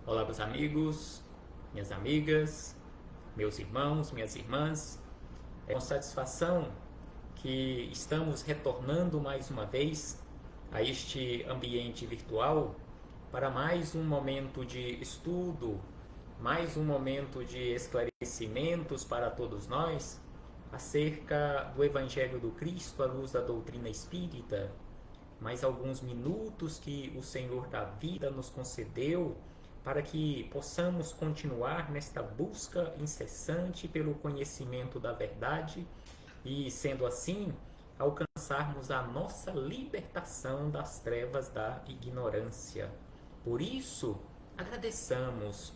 Olá, meus amigos, minhas amigas, meus irmãos, minhas irmãs. É com satisfação que estamos retornando mais uma vez a este ambiente virtual para mais um momento de estudo, mais um momento de esclarecimentos para todos nós acerca do Evangelho do Cristo à luz da doutrina espírita. Mais alguns minutos que o Senhor da vida nos concedeu para que possamos continuar nesta busca incessante pelo conhecimento da verdade e, sendo assim, alcançarmos a nossa libertação das trevas da ignorância. Por isso, agradeçamos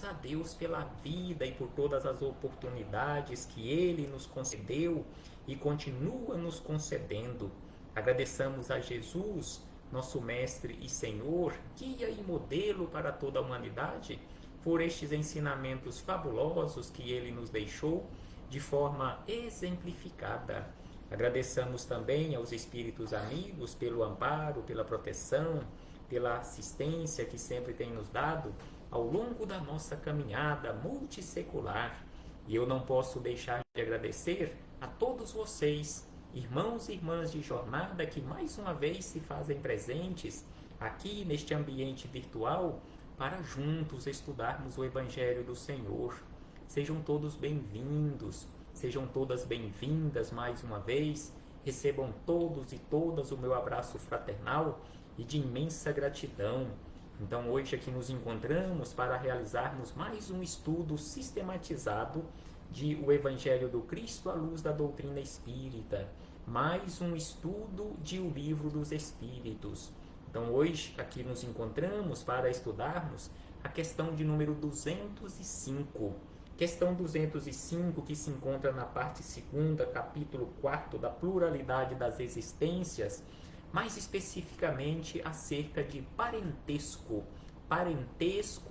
a Deus pela vida e por todas as oportunidades que Ele nos concedeu e continua nos concedendo. Agradeçamos a Jesus, nosso Mestre e Senhor, guia e modelo para toda a humanidade, por estes ensinamentos fabulosos que Ele nos deixou de forma exemplificada. Agradeçamos também aos Espíritos amigos pelo amparo, pela proteção, pela assistência que sempre tem nos dado ao longo da nossa caminhada multissecular. E eu não posso deixar de agradecer a todos vocês, irmãos e irmãs de jornada, que mais uma vez se fazem presentes aqui neste ambiente virtual para juntos estudarmos o Evangelho do Senhor. Sejam todos bem-vindos, sejam todas bem-vindas mais uma vez. Recebam todos e todas o meu abraço fraternal e de imensa gratidão. Então, hoje aqui nos encontramos para realizarmos mais um estudo sistematizado de o Evangelho do Cristo à luz da doutrina espírita, mais um estudo de O Livro dos Espíritos. Então, hoje aqui nos encontramos para estudarmos a questão de número 205. Questão 205, que se encontra na parte 2ª, capítulo 4 da pluralidade das existências, mais especificamente acerca de parentesco,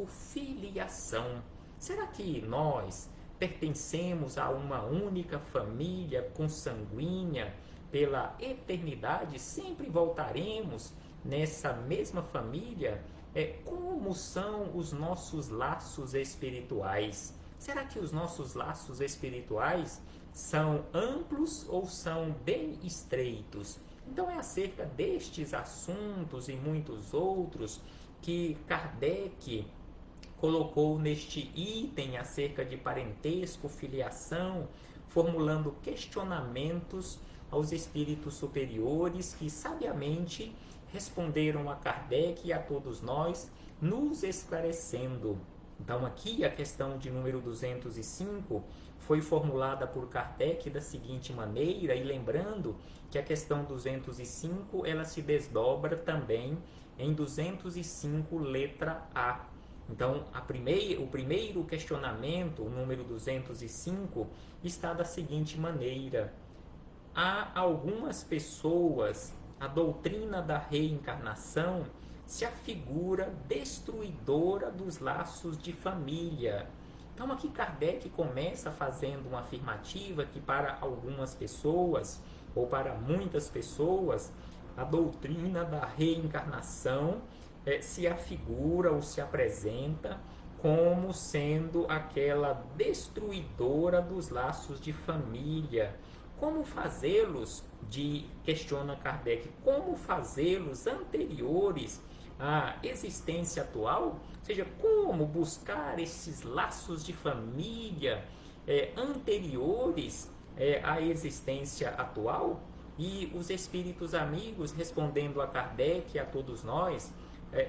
filiação. Será que nós pertencemos a uma única família consanguínea pela eternidade? Sempre voltaremos nessa mesma família? Como são os nossos laços espirituais? Será que os nossos laços espirituais são amplos ou são bem estreitos? Então é acerca destes assuntos e muitos outros que Kardec colocou neste item acerca de parentesco, filiação, formulando questionamentos aos espíritos superiores que sabiamente responderam a Kardec e a todos nós, nos esclarecendo. Então aqui a questão de número 205 foi formulada por Kardec da seguinte maneira, e lembrando que a questão 205 ela se desdobra também em 205 letra A. Então o primeiro questionamento, o número 205, está da seguinte maneira: há algumas pessoas, a doutrina da reencarnação se afigura destruidora dos laços de família. Então aqui Kardec começa fazendo uma afirmativa que para algumas pessoas, ou para muitas pessoas, a doutrina da reencarnação se afigura ou se apresenta como sendo aquela destruidora dos laços de família. Como fazê-los, questiona Kardec, como fazê-los anteriores à existência atual? Ou seja, como buscar esses laços de família anteriores à existência atual? E os espíritos amigos, respondendo a Kardec e a todos nós,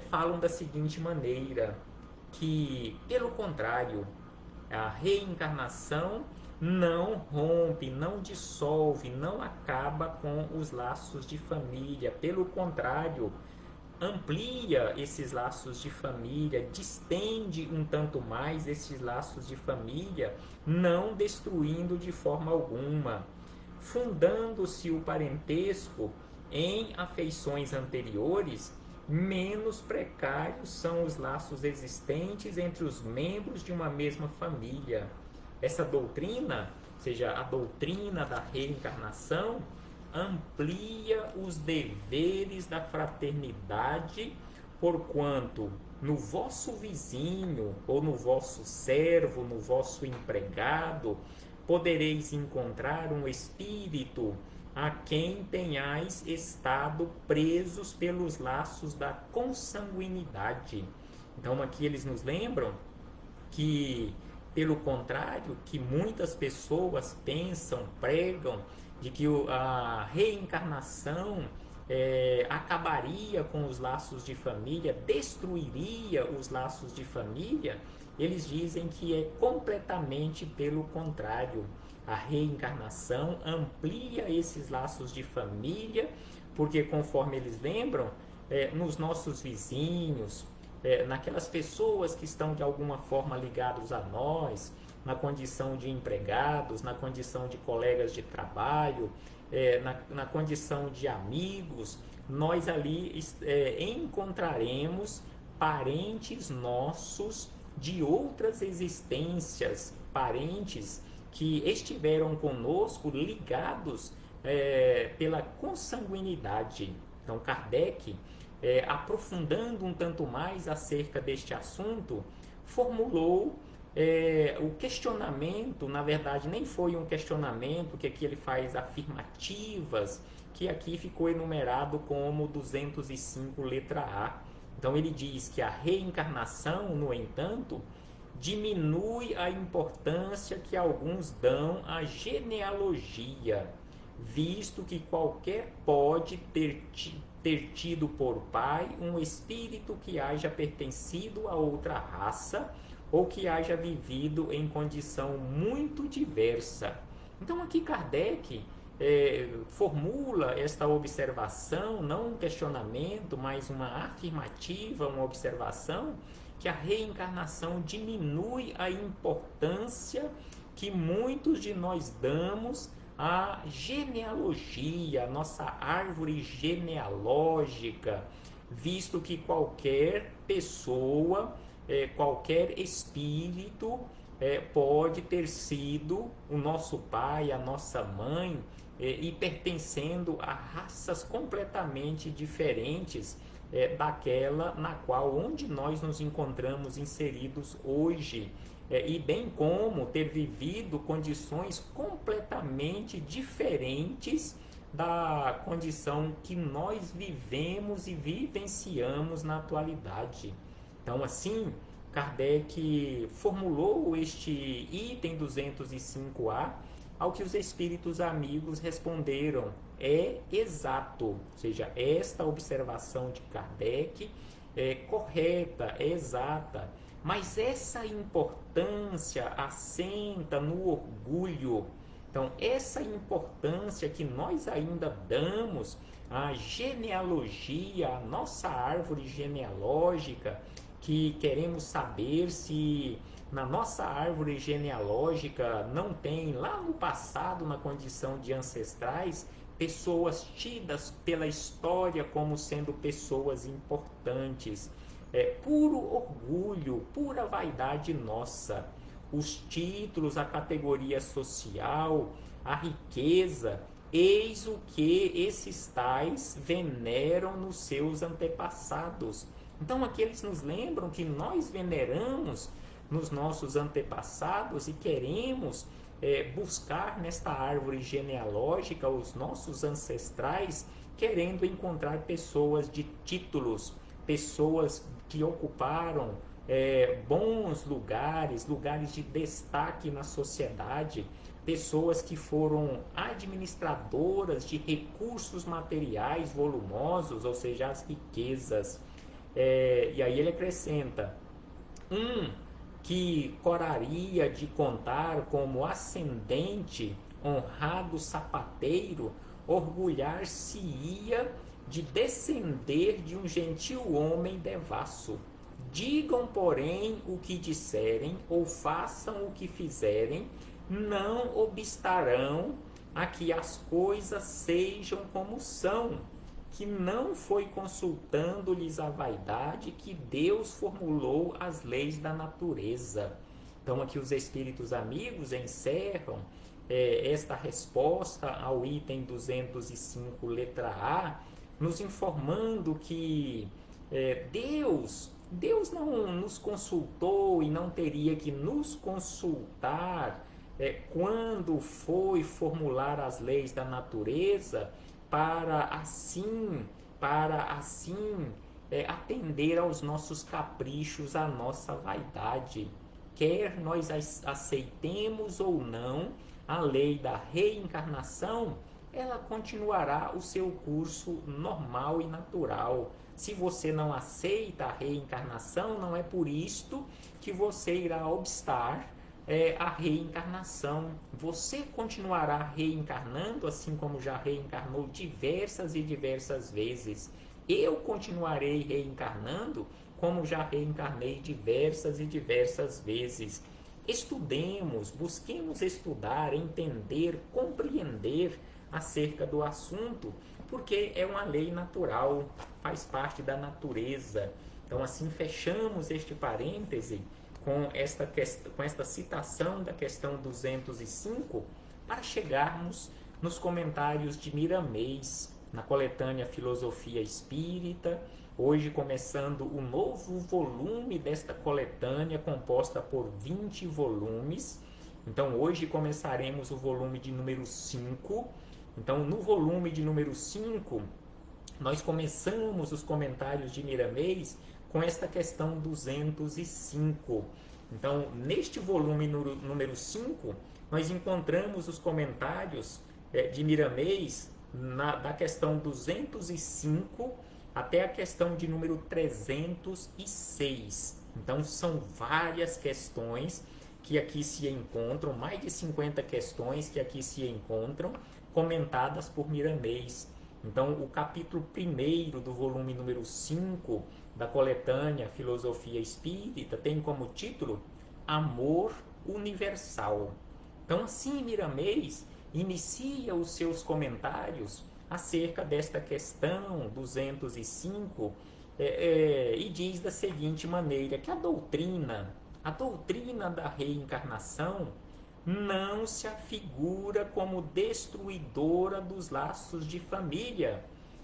falam da seguinte maneira, que, pelo contrário, a reencarnação não rompe, não dissolve, não acaba com os laços de família. Pelo contrário, amplia esses laços de família, distende um tanto mais esses laços de família, não destruindo de forma alguma. Fundando-se o parentesco em afeições anteriores, menos precários são os laços existentes entre os membros de uma mesma família. Essa doutrina, ou seja, a doutrina da reencarnação, amplia os deveres da fraternidade porquanto no vosso vizinho, ou no vosso servo, no vosso empregado, podereis encontrar um espírito a quem tenhais estado presos pelos laços da consanguinidade. Então aqui eles nos lembram que, pelo contrário, que muitas pessoas pensam, pregam, de que a reencarnação acabaria com os laços de família, destruiria os laços de família. Eles dizem que é completamente pelo contrário. A reencarnação amplia esses laços de família, porque, conforme eles lembram, nos nossos vizinhos, naquelas pessoas que estão de alguma forma ligados a nós, na condição de empregados, na condição de colegas de trabalho, na condição de amigos, nós ali encontraremos parentes nossos de outras existências, parentes que estiveram conosco ligados pela consanguinidade. Então Kardec, aprofundando um tanto mais acerca deste assunto, formulou o questionamento. Na verdade nem foi um questionamento, que aqui ele faz afirmativas, que aqui ficou enumerado como 205 letra A. Então ele diz que a reencarnação, no entanto, diminui a importância que alguns dão à genealogia, visto que qualquer pode ter tido por pai um espírito que haja pertencido a outra raça, ou que haja vivido em condição muito diversa. Então aqui Kardec formula esta observação, não um questionamento, mas uma afirmativa, uma observação, que a reencarnação diminui a importância que muitos de nós damos à genealogia, à nossa árvore genealógica, visto que qualquer pessoa, qualquer espírito pode ter sido o nosso pai, a nossa mãe, e pertencendo a raças completamente diferentes daquela na qual onde nós nos encontramos inseridos hoje, e bem como ter vivido condições completamente diferentes da condição que nós vivemos e vivenciamos na atualidade. Então assim, Kardec formulou este item 205A, ao que os espíritos amigos responderam: é exato. Ou seja, esta observação de Kardec é correta, é exata, mas essa importância assenta no orgulho. Então, essa importância que nós ainda damos à genealogia, à nossa árvore genealógica, que queremos saber se na nossa árvore genealógica não tem lá no passado, na condição de ancestrais, pessoas tidas pela história como sendo pessoas importantes. Puro orgulho, pura vaidade nossa. Os títulos, a categoria social, a riqueza, eis o que esses tais veneram nos seus antepassados. Então aqui eles nos lembram que nós veneramos nos nossos antepassados e queremos buscar nesta árvore genealógica os nossos ancestrais, querendo encontrar pessoas de títulos, pessoas que ocuparam bons lugares, lugares de destaque na sociedade, pessoas que foram administradoras de recursos materiais volumosos, ou seja, as riquezas. E aí ele acrescenta: que coraria de contar como ascendente honrado sapateiro, orgulhar-se-ia de descender de um gentil homem devasso. Digam, porém, o que disserem, ou façam o que fizerem, não obstarão a que as coisas sejam como são, que não foi consultando-lhes a vaidade que Deus formulou as leis da natureza. Então aqui os espíritos amigos encerram esta resposta ao item 205 letra A, nos informando que Deus não nos consultou e não teria que nos consultar quando foi formular as leis da natureza para assim, atender aos nossos caprichos, à nossa vaidade. Quer nós aceitemos ou não a lei da reencarnação, ela continuará o seu curso normal e natural. Se você não aceita a reencarnação, não é por isto que você irá obstar a reencarnação. Você continuará reencarnando, assim como já reencarnou diversas e diversas vezes. Eu continuarei reencarnando, como já reencarnei diversas e diversas vezes. Estudemos, busquemos estudar, entender, compreender acerca do assunto, porque é uma lei natural, faz parte da natureza. Então, assim, fechamos este parêntese com esta citação da questão 205 para chegarmos nos comentários de Miramês, na coletânea Filosofia Espírita, hoje começando o novo volume desta coletânea, composta por 20 volumes. Então, hoje começaremos o volume de número 5. Então, no volume de número 5, nós começamos os comentários de Miramês com esta questão 205. Então, neste volume número 5, nós encontramos os comentários de Miramês da questão 205 até a questão de número 306. Então, são várias questões que aqui se encontram, mais de 50 questões que aqui se encontram, comentadas por Miramês. Então, o capítulo 1º do volume número 5 da coletânea Filosofia Espírita tem como título Amor Universal. Então, assim, Miramês inicia os seus comentários acerca desta questão 205 e diz da seguinte maneira, que a doutrina da reencarnação não se afigura como destruidora dos laços de família.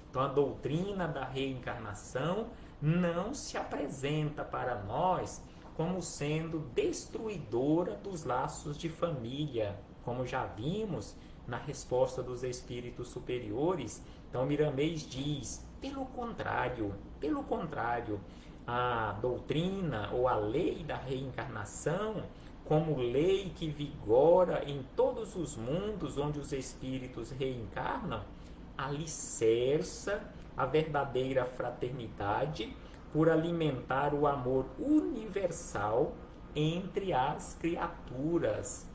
Então, a doutrina da reencarnação não se apresenta para nós como sendo destruidora dos laços de família, como já vimos na resposta dos espíritos superiores. Então, Miramês diz, pelo contrário, a doutrina ou a lei da reencarnação, como lei que vigora em todos os mundos onde os espíritos reencarnam, alicerça a verdadeira fraternidade por alimentar o amor universal entre as criaturas.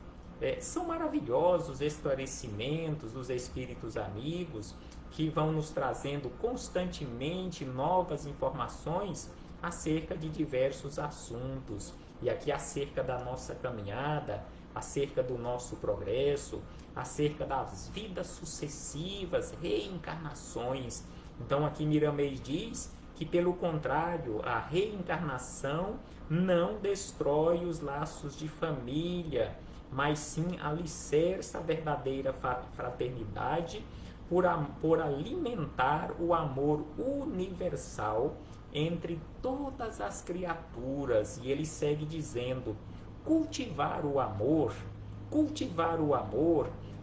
São maravilhosos esclarecimentos dos espíritos amigos que vão nos trazendo constantemente novas informações acerca de diversos assuntos. E aqui acerca da nossa caminhada, acerca do nosso progresso, acerca das vidas sucessivas, reencarnações. Então aqui Miramês diz que, pelo contrário, a reencarnação não destrói os laços de família, mas sim alicerça a verdadeira fraternidade por alimentar o amor universal entre todas as criaturas. E ele segue dizendo, cultivar o amor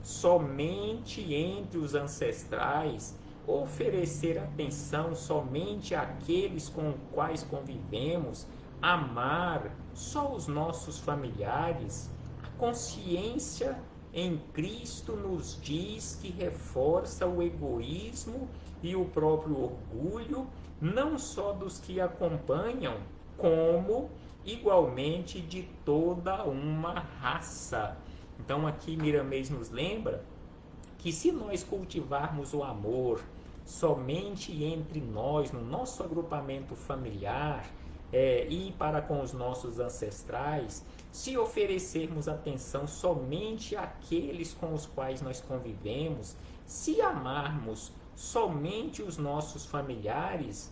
somente entre os ancestrais, oferecer atenção somente àqueles com os quais convivemos, amar só os nossos familiares. A consciência em Cristo nos diz que reforça o egoísmo e o próprio orgulho, não só dos que acompanham, como igualmente de toda uma raça. Então aqui Miramês nos lembra que, se nós cultivarmos o amor somente entre nós, no nosso agrupamento familiar, e para com os nossos ancestrais, se oferecermos atenção somente àqueles com os quais nós convivemos, se amarmos somente os nossos familiares,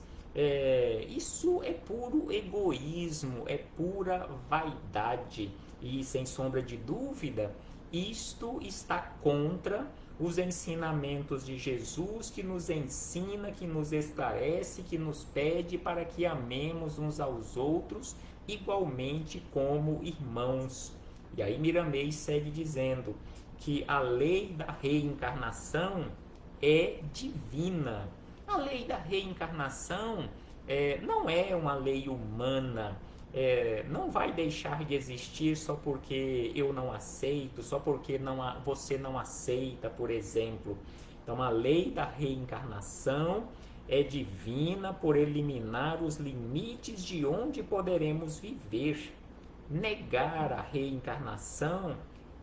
isso é puro egoísmo, é pura vaidade. E, sem sombra de dúvida, isto está contra os ensinamentos de Jesus, que nos ensina, que nos esclarece, que nos pede para que amemos uns aos outros igualmente como irmãos. E aí Miramês segue dizendo que a lei da reencarnação é divina. A lei da reencarnação não é uma lei humana, não vai deixar de existir só porque eu não aceito, só porque você não aceita, por exemplo. Então, a lei da reencarnação é divina por eliminar os limites de onde poderemos viver. Negar a reencarnação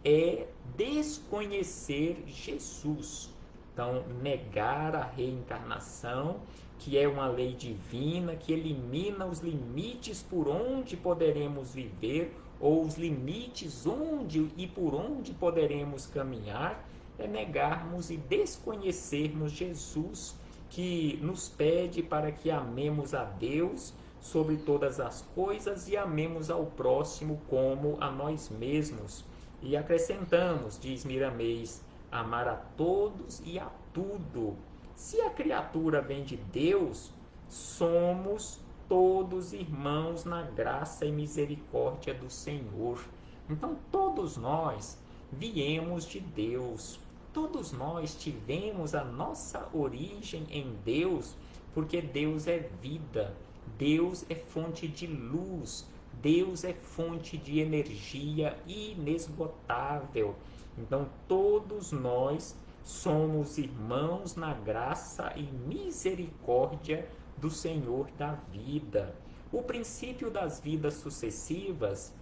é desconhecer Jesus. Então, negar a reencarnação, que é uma lei divina, que elimina os limites por onde poderemos viver, ou os limites onde e por onde poderemos caminhar, é negarmos e desconhecermos Jesus, que nos pede para que amemos a Deus sobre todas as coisas e amemos ao próximo como a nós mesmos. E acrescentamos, diz Miramês, amar a todos e a tudo. Se a criatura vem de Deus, somos todos irmãos na graça e misericórdia do Senhor. Então todos nós viemos de Deus. Todos nós tivemos a nossa origem em Deus, porque Deus é vida, Deus é fonte de luz, Deus é fonte de energia inesgotável. Então todos nós somos irmãos na graça e misericórdia do Senhor da vida. O princípio das vidas sucessivas,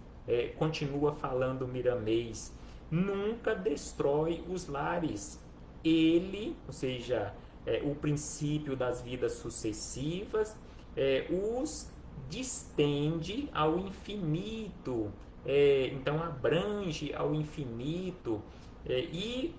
continua falando Miramês, nunca destrói os lares. Ele, ou seja, o princípio das vidas sucessivas, os distende ao infinito, então abrange ao infinito, e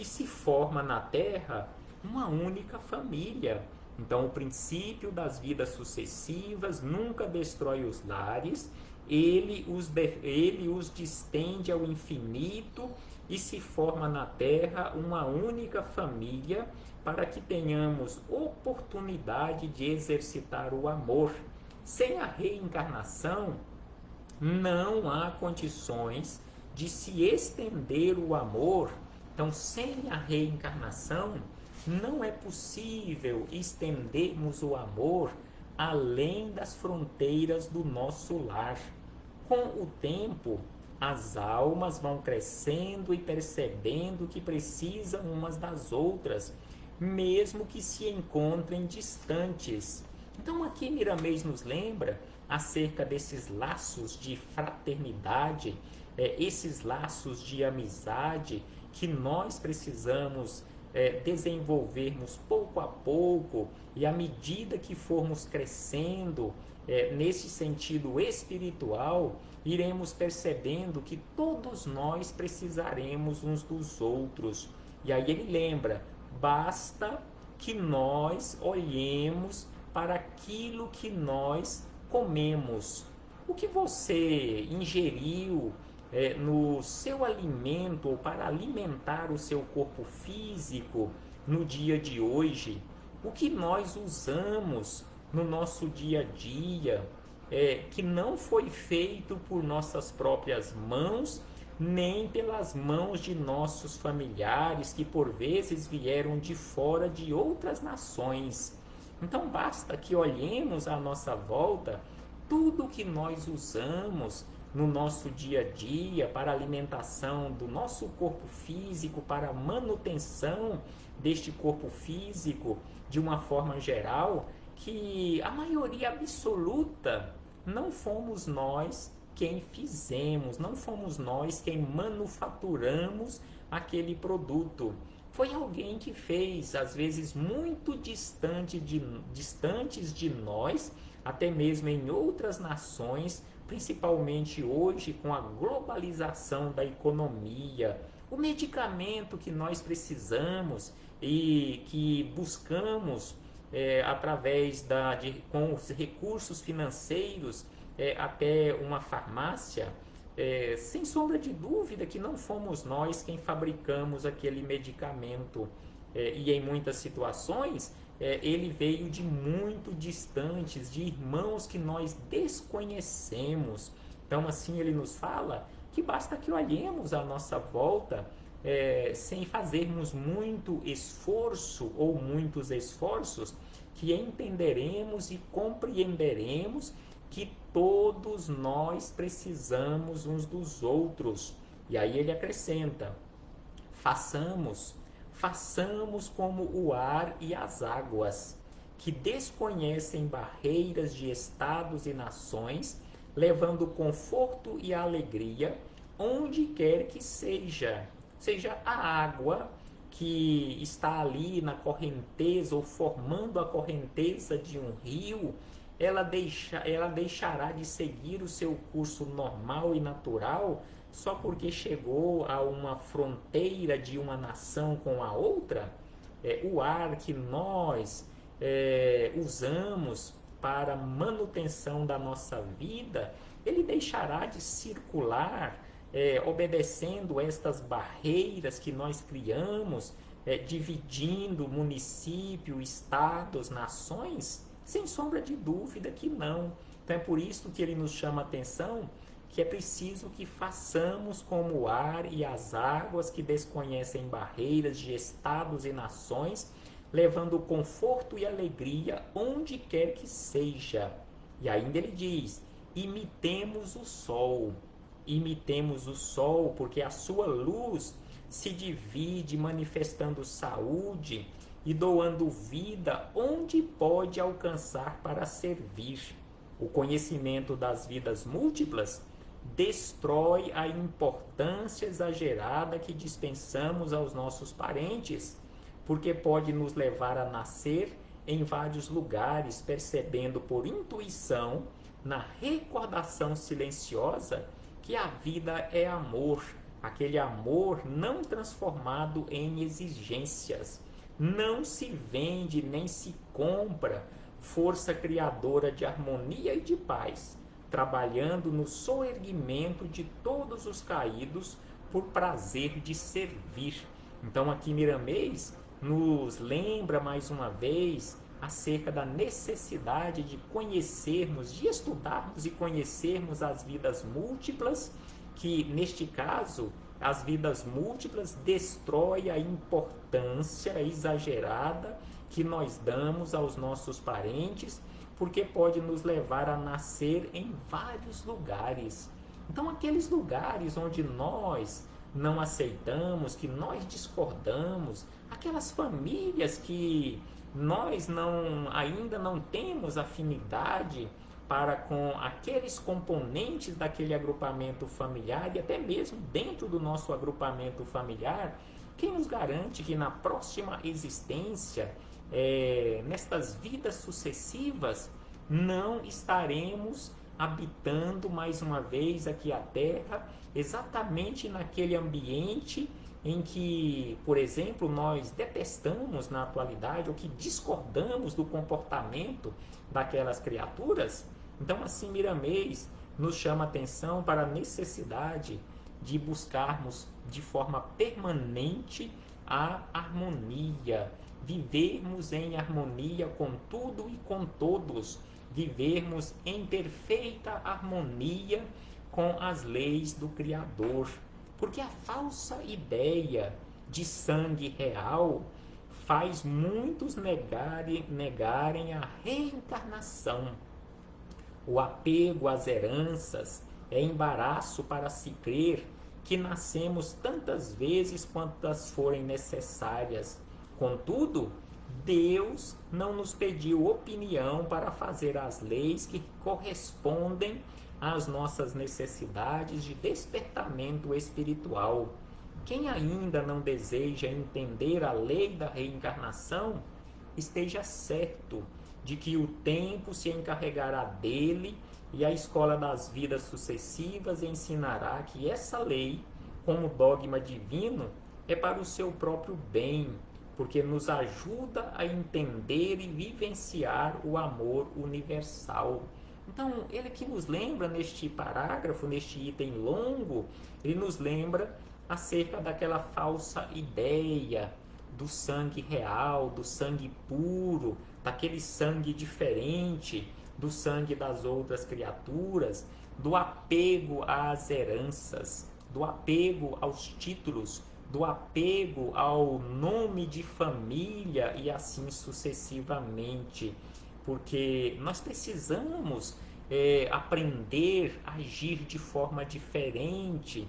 se forma na Terra uma única família. Então o princípio das vidas sucessivas nunca destrói os lares, ele os distende ao infinito e se forma na Terra uma única família, para que tenhamos oportunidade de exercitar o amor. Sem a reencarnação, não há condições de se estender o amor. Então, sem a reencarnação, não é possível estendermos o amor além das fronteiras do nosso lar. Com o tempo, as almas vão crescendo e percebendo que precisam umas das outras, mesmo que se encontrem distantes. Então aqui Miramês nos lembra acerca desses laços de fraternidade, esses laços de amizade que nós precisamos desenvolvermos pouco a pouco, e à medida que formos crescendo nesse sentido espiritual, iremos percebendo que todos nós precisaremos uns dos outros. E aí ele lembra, basta que nós olhemos para aquilo que nós comemos. O que você ingeriu no seu alimento ou para alimentar o seu corpo físico no dia de hoje? O que nós usamos no nosso dia a dia, que não foi feito por nossas próprias mãos, nem pelas mãos de nossos familiares, que por vezes vieram de fora de outras nações. Então basta que olhemos à nossa volta tudo que nós usamos no nosso dia a dia para a alimentação do nosso corpo físico, para a manutenção deste corpo físico de uma forma geral, que a maioria absoluta não fomos nós quem fizemos, não fomos nós quem manufaturamos aquele produto. Foi alguém que fez, às vezes muito distantes de nós, até mesmo em outras nações, principalmente hoje com a globalização da economia. O medicamento que nós precisamos e que buscamos através com os recursos financeiros até uma farmácia, sem sombra de dúvida que não fomos nós quem fabricamos aquele medicamento. E em muitas situações ele veio de muito distantes, de irmãos que nós desconhecemos. Então assim ele nos fala que basta que olhemos à nossa volta, sem fazermos muito esforço ou muitos esforços, que entenderemos e compreenderemos que todos nós precisamos uns dos outros. E aí ele acrescenta: façamos como o ar e as águas, que desconhecem barreiras de estados e nações, levando conforto e alegria onde quer que seja. Seja a água que está ali na correnteza ou formando a correnteza de um rio, ela deixará de seguir o seu curso normal e natural só porque chegou a uma fronteira de uma nação com a outra? O ar que nós usamos para manutenção da nossa vida, ele deixará de circular obedecendo estas barreiras que nós criamos, dividindo município, estados, nações? Sem sombra de dúvida que não. Então é por isso que ele nos chama a atenção que é preciso que façamos como o ar e as águas, que desconhecem barreiras de estados e nações, levando conforto e alegria onde quer que seja. E ainda ele diz: imitemos o sol. Imitemos o sol, porque a sua luz se divide, manifestando saúde e doando vida onde pode alcançar para servir. O conhecimento das vidas múltiplas destrói a importância exagerada que dispensamos aos nossos parentes, porque pode nos levar a nascer em vários lugares, percebendo por intuição, na recordação silenciosa, que a vida é amor, aquele amor não transformado em exigências. Não se vende nem se compra, força criadora de harmonia e de paz, trabalhando no soerguimento de todos os caídos por prazer de servir. Então aqui Miramês nos lembra mais uma vez acerca da necessidade de conhecermos, de estudarmos e conhecermos as vidas múltiplas, que neste caso as vidas múltiplas destrói a importância exagerada que nós damos aos nossos parentes, porque pode nos levar a nascer em vários lugares. Então aqueles lugares onde nós não aceitamos, que nós discordamos, aquelas famílias que nós ainda não temos afinidade para com aqueles componentes daquele agrupamento familiar, e até mesmo dentro do nosso agrupamento familiar, quem nos garante que na próxima existência, nestas vidas sucessivas, não estaremos habitando mais uma vez aqui a Terra, exatamente naquele ambiente em que, por exemplo, nós detestamos na atualidade, ou que discordamos do comportamento daquelas criaturas? Então assim Miramês nos chama a atenção para a necessidade de buscarmos de forma permanente a harmonia, vivermos em harmonia com tudo e com todos, vivermos em perfeita harmonia com as leis do Criador, porque a falsa ideia de sangue real faz muitos negarem a reencarnação. O apego às heranças é embaraço para se crer que nascemos tantas vezes quantas forem necessárias. Contudo, Deus não nos pediu opinião para fazer as leis que correspondem às nossas necessidades de despertamento espiritual. Quem ainda não deseja entender a lei da reencarnação, esteja certo de que o tempo se encarregará dele, e a escola das vidas sucessivas ensinará que essa lei, como dogma divino, é para o seu próprio bem, porque nos ajuda a entender e vivenciar o amor universal. Então, ele que nos lembra neste parágrafo, neste item longo, ele nos lembra acerca daquela falsa ideia do sangue real, do sangue puro, daquele sangue diferente do sangue das outras criaturas, do apego às heranças, do apego aos títulos, do apego ao nome de família e assim sucessivamente, porque nós precisamos aprender a agir de forma diferente,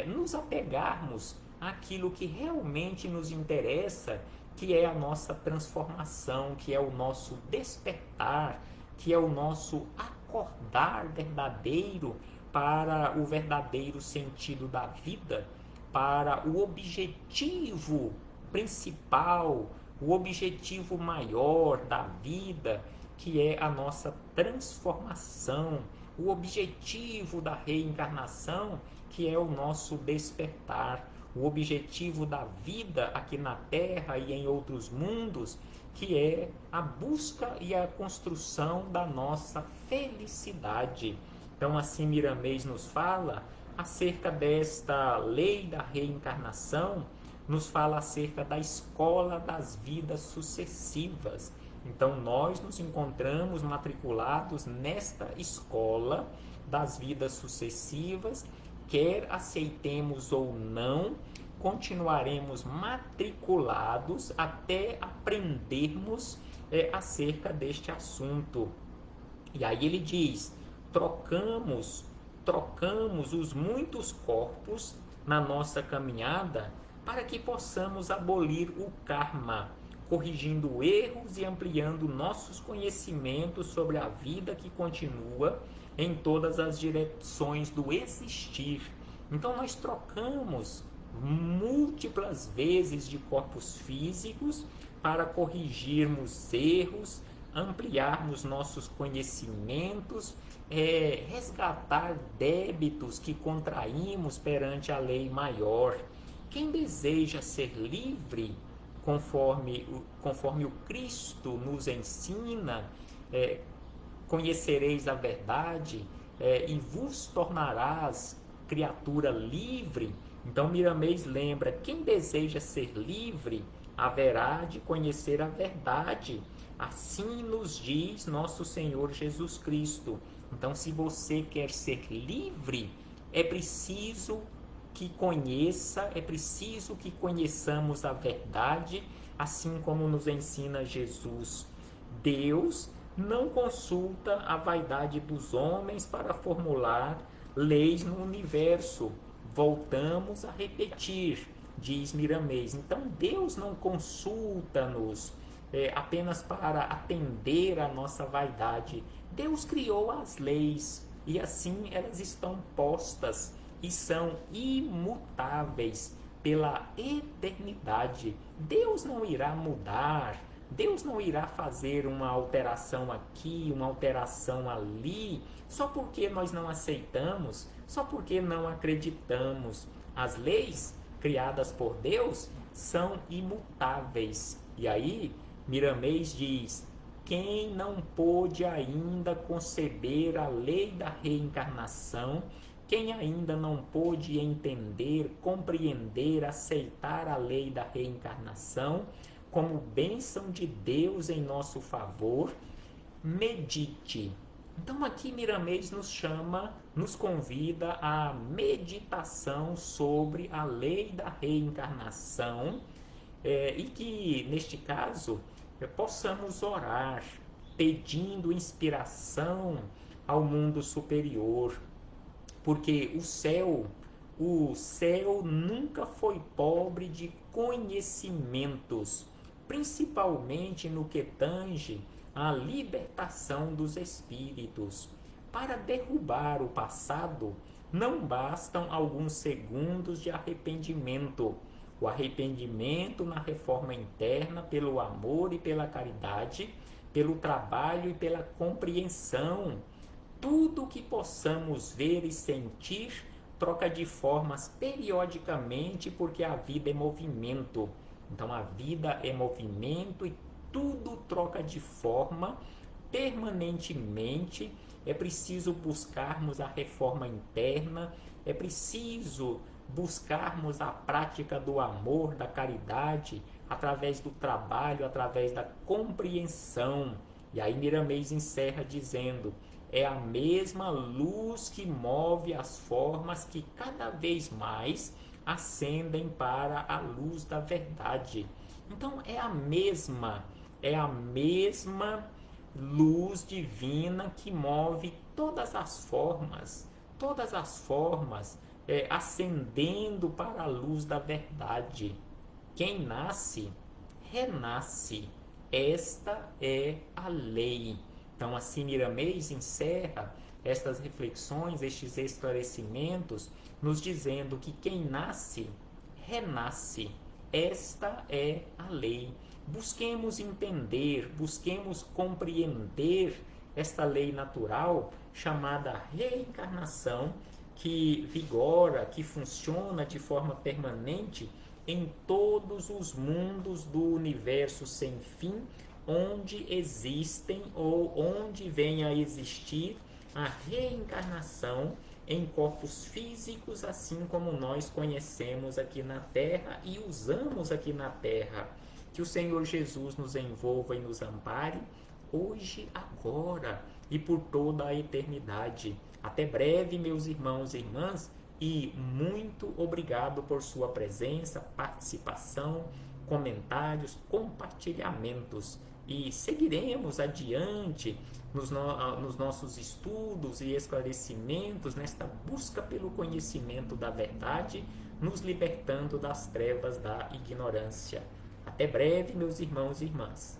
nos apegarmos àquilo que realmente nos interessa, que é a nossa transformação, que é o nosso despertar, que é o nosso acordar verdadeiro para o verdadeiro sentido da vida, para o objetivo principal, o objetivo maior da vida, que é a nossa transformação, o objetivo da reencarnação, que é o nosso despertar, o objetivo da vida aqui na Terra e em outros mundos, que é a busca e a construção da nossa felicidade. Então, assim, Miramês nos fala acerca desta lei da reencarnação, nos fala acerca da escola das vidas sucessivas. Então, nós nos encontramos matriculados nesta escola das vidas sucessivas, quer aceitemos ou não, continuaremos matriculados até aprendermos acerca deste assunto. E aí ele diz: trocamos os muitos corpos na nossa caminhada para que possamos abolir o karma, corrigindo erros e ampliando nossos conhecimentos sobre a vida que continua em todas as direções do existir. Então nós trocamos múltiplas vezes de corpos físicos para corrigirmos erros, ampliarmos nossos conhecimentos, resgatar débitos que contraímos perante a lei maior. Quem deseja ser livre, conforme o Cristo nos ensina, conhecereis a verdade e vos tornarás criatura livre. Então Miramês lembra: quem deseja ser livre haverá de conhecer a verdade. Assim nos diz nosso Senhor Jesus Cristo. Então, se você quer ser livre, é preciso que conheçamos a verdade, assim como nos ensina Jesus. Deus não consulta a vaidade dos homens para formular leis no universo. Voltamos a repetir, diz Miramês. Então, Deus não consulta-nos apenas para atender à nossa vaidade. Deus criou as leis e assim elas estão postas e são imutáveis pela eternidade. Deus não irá mudar, Deus não irá fazer uma alteração aqui, uma alteração ali, só porque nós não aceitamos, só porque não acreditamos. As leis criadas por Deus são imutáveis. E aí, Miramês diz: quem não pôde ainda conceber a lei da reencarnação, quem ainda não pôde entender, compreender, aceitar a lei da reencarnação como bênção de Deus em nosso favor, medite. Então aqui Miramês nos convida à meditação sobre a lei da reencarnação, e que neste caso possamos orar pedindo inspiração ao mundo superior, porque o céu nunca foi pobre de conhecimentos, principalmente no que tange à libertação dos espíritos. Para derrubar o passado, não bastam alguns segundos de arrependimento. O arrependimento na reforma interna pelo amor e pela caridade, pelo trabalho e pela compreensão. Tudo que possamos ver e sentir troca de formas periodicamente, porque a vida é movimento. Então a vida é movimento e tudo troca de forma permanentemente, é preciso buscarmos a reforma interna, é preciso buscarmos a prática do amor, da caridade, através do trabalho, através da compreensão. E aí Miramês encerra dizendo: é a mesma luz que move as formas que cada vez mais ascendem para a luz da verdade. Então é a mesma luz divina que move todas as formas, ascendendo para a luz da verdade. Quem nasce, renasce. Esta é a lei. Então, assim, Miramês encerra estas reflexões, estes esclarecimentos, nos dizendo que quem nasce, renasce. Esta é a lei. Busquemos entender, busquemos compreender esta lei natural chamada reencarnação, que vigora, que funciona de forma permanente em todos os mundos do universo sem fim, onde existem ou onde vem a existir a reencarnação em corpos físicos, assim como nós conhecemos aqui na Terra e usamos aqui na Terra. Que o Senhor Jesus nos envolva e nos ampare, hoje, agora e por toda a eternidade. Até breve, meus irmãos e irmãs, e muito obrigado por sua presença, participação, comentários, compartilhamentos. E seguiremos adiante nos nossos estudos e esclarecimentos, nesta busca pelo conhecimento da verdade, nos libertando das trevas da ignorância. Até breve, meus irmãos e irmãs.